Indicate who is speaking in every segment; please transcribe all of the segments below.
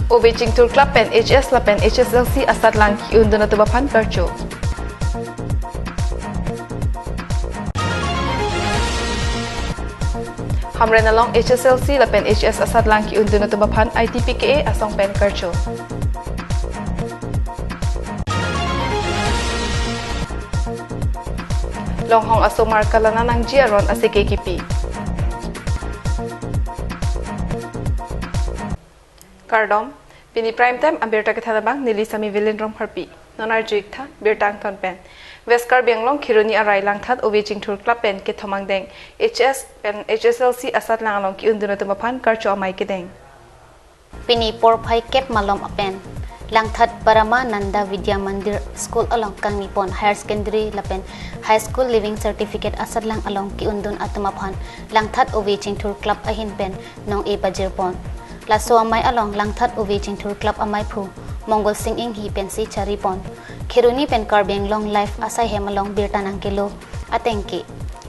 Speaker 1: O Beijing Tour Club pen HS la pen HSLC asat lang ki undun atu bapan karcho. Hamren along HSLC la pen HS asat lang ki undun atu bapan ITPKA asong pen karcho. Longhong asomar kalana nang jiaron ACKKP. Kardom, Pini Prime Time, Ambirta Kathanabang, Nilisami Villain Rom Harpi, Nonar Jikta, Birtang Ton Pen, Veskar Benglong, Kiruni Arai Langthat, Ovijing Tour Club Pen, Kitomang Deng, HS and HSLC Asat Langalong, Kiundunutumapan, Karcho Amai Kideng.
Speaker 2: Pini Porpai Kep Malom Apen, Langthat Parama Nanda Vidya Mandir School along Kang Nippon Higher Secondary Lapen, High School Living Certificate Asat Lang along Kiundun Atumapan, Langthat Ovijing Tour Club Ahin Pen, Nong Epa Jirpon. Laso amay along Langthat Ovijing Tour Club amay pru Mongol Singing hi pensi charipon Kiruni pen Karbeng long life asay hem along Birtanang kilo atengki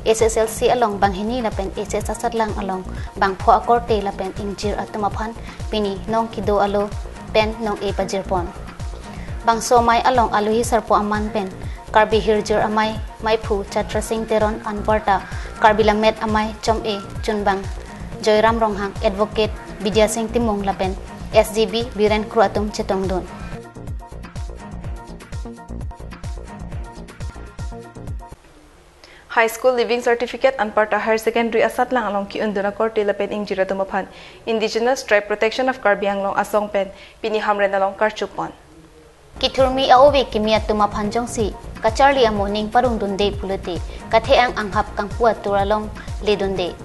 Speaker 2: SSLC along Banghini la pen SS asat lang along Bangpho akorte la pen injir atumapan pini nong kido alo pen nong epajirpon Bangso may along aluhi sarpo aman pen Karbi hirjir amay may pru Chatra Singh Teron Anparta Karbi lamet amay chom e chunbang Joyram Ronghang Advocate Bidya Singh Timong Lapen SGB Biren Kruatum Chetongdon
Speaker 1: High School Living Certificate Anparta Higher Secondary Asat Lang along Kiunduna Korte Lapen Ingjira Tumapan Indigenous Tribe Protection of Karbi Anglong Asong Pen Pini Hamren along Karchupon
Speaker 2: Kiturmi aowe kimia tumapan jongsi Kacharli amoning parungdunde puluti Katheang anghap kang puat turalong ledunde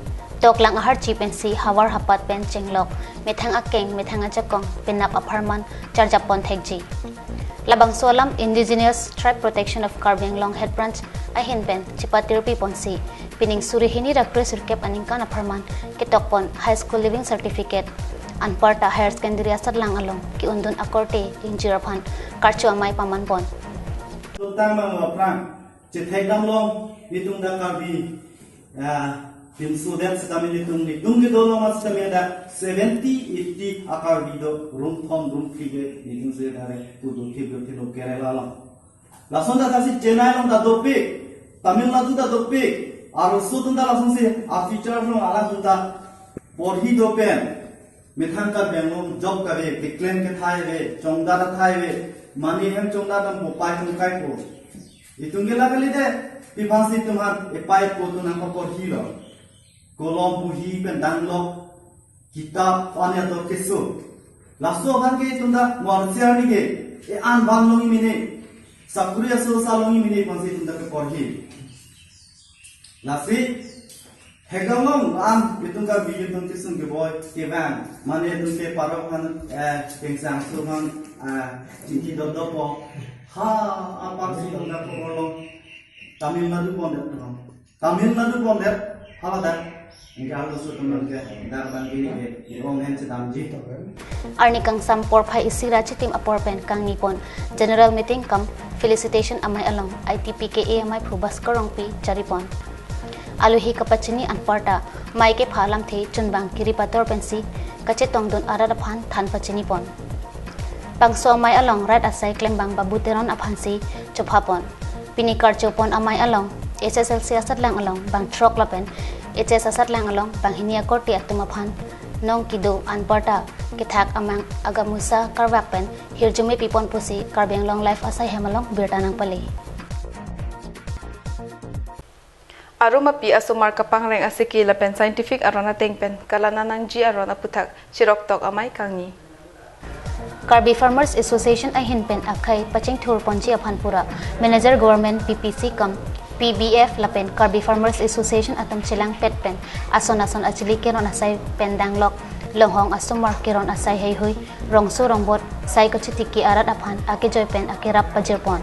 Speaker 2: Tok lang ahar chipensi hawar hapat pen chenglok methang akeng methang ajakong penap aparman charjapon thekji labang solam Indigenous Tribe Protection of Karbi Anglong Head Branch ahin pen chipatirpi ponsi pining surihini rakre sirkep aningkan aparman kitokpon High School Living Certificate Anparta Higher Secondary asat lang along ki undun akorte injirapan karcho amay pamanpon
Speaker 3: Tama mga prang chithai damlong itung da Karbi Tim student kami hitung ke dono mas kami ada 70-80 akar video room figure hitung saya ada kudu tiga kilo Kerala lang. Langsung dah kasih Chennai lang dah dopik, Tamil Nadu dah dopik, arusu tu dah langsung sih after from alam tu dah porhi dopen, methangkar Bengaluru job kare, decline ke thai we, chongdar thai we, money hem chongdar nam popai tu kai ko. Hitung ke lagi deh, pipasi tuhan epai ko tu nampak porhi lo. Kolom buhi pendanglo kitab anya to kesu laso ban ke tunda morsia ni ke e an ban longi mine sakuriya so salongi mine pansi tunda ke porhi lasi hegamong an itungka video tung kesun ke boy ke ban mane tung ke parokan pengsang suhan cinti dodopo ha apa sih tunda ko Tamil Nadu bondet haladan
Speaker 2: Arni kang sampor pai isira chitim aporpen kang nipon General Meeting kam felicitation amay along ITPKA amay prubas karongpi charipon Aluhi kapachini Anparta may ke phalam the chunbang kiripator pensi kachetong don ararapan than pachini pon Pangso amay along rat asay klembang babuteron aphansi chophapon Pinikar chopon amay along SSLC asat lang along bang trok lapen HS asat lang along bang hinia korte atumapan nong kido Anparta kithak amang agamusa karwakpen hirjume pipon pusi Karbi Anglong life asay hemalong birtanang pali
Speaker 1: Aruma pi asumar kapangreng asiki lapen scientific arona tengpen kalana nang ji arona putak chiroktok amay kangni
Speaker 2: Karbi Farmers Association ahin pen akai paching thur ponji aphanpura Manager Government PPC kam PBF lapen Karbi Farmers Association atom chilang petpen ason achili keron asay pendanglok longhong asumar keron asay heihui rongsu rongbot sai kachitiki arat aphan ake joypen ake rap pajirpon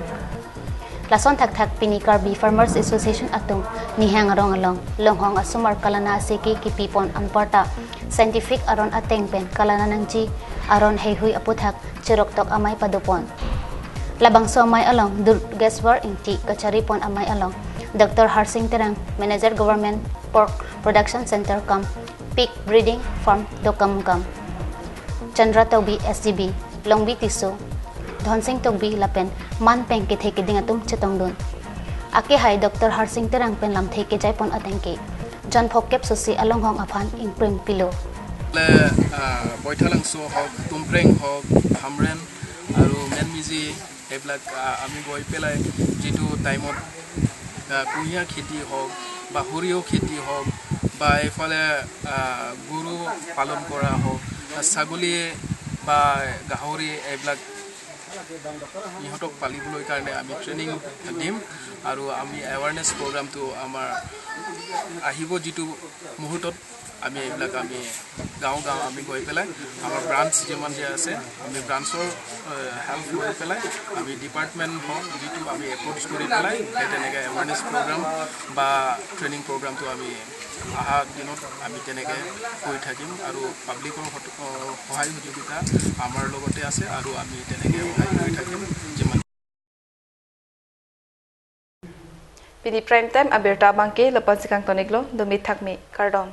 Speaker 2: lason thak pini Karbi Farmers Association atum nihang arong along longhong asumar kalana asiki kipipon Anparta scientific aron atengpen kalana nangji aron heihui aputhak chiroktok amay padupon Labang somay along Durgeswar inti kacharipon amay along Dr. Harsing Terang Manager Government Pork Production Center kam Peak Breeding Farm Dokamukam Chandra Togbi SGB Longbi Tiso Dhon Singh Togbi lapen man peng ke theke ding atum chetong dun ake hai Dr. Harsing terang pen lam theke jai pon atengke John Phokep Sosi along hong afan ing prim pilo
Speaker 4: le boithalang so hok tumpreng hok hamren aru menmizi eblak ami goi pelai jitu time of kuya kheti hok ba hurio kheti hok ba efale guru palon kora hok saguli ba gahori eblak ইহতক পালিবলৈ কাৰণে আমি ট্ৰেনিং দিম আৰু আমি এৱাৰনেছ প্ৰগ্ৰামটো আমাৰ আহিব যিটো মুহূৰ্তত আমি এইবিলাক আমি গাঁও আমি গৈ পেলাই আমাৰ ব্ৰাঞ্চ যিমান যে আছে আমি ব্ৰাঞ্চৰ হেল্প লৈ পেলাই আমি ডিপাৰ্টমেণ্ট হওক যিটো আমি এপ্ৰ'চ কৰি পেলাই সেই তেনেকৈ এৱাৰনেছ প্ৰগ্ৰাম বা ট্ৰেনিং প্ৰগ্ৰামটো আমি অহা দিনত আমি তেনেকৈ কৰি থাকিম আৰু পাব্লিকৰ সহায় সহযোগিতা আমাৰ লগতে আছে আৰু আমি তেনেকৈ সহায় কৰি থাকিম যিমান
Speaker 1: Pini prime time aberta bangke lepas sikang toniglo demi thakmi kardom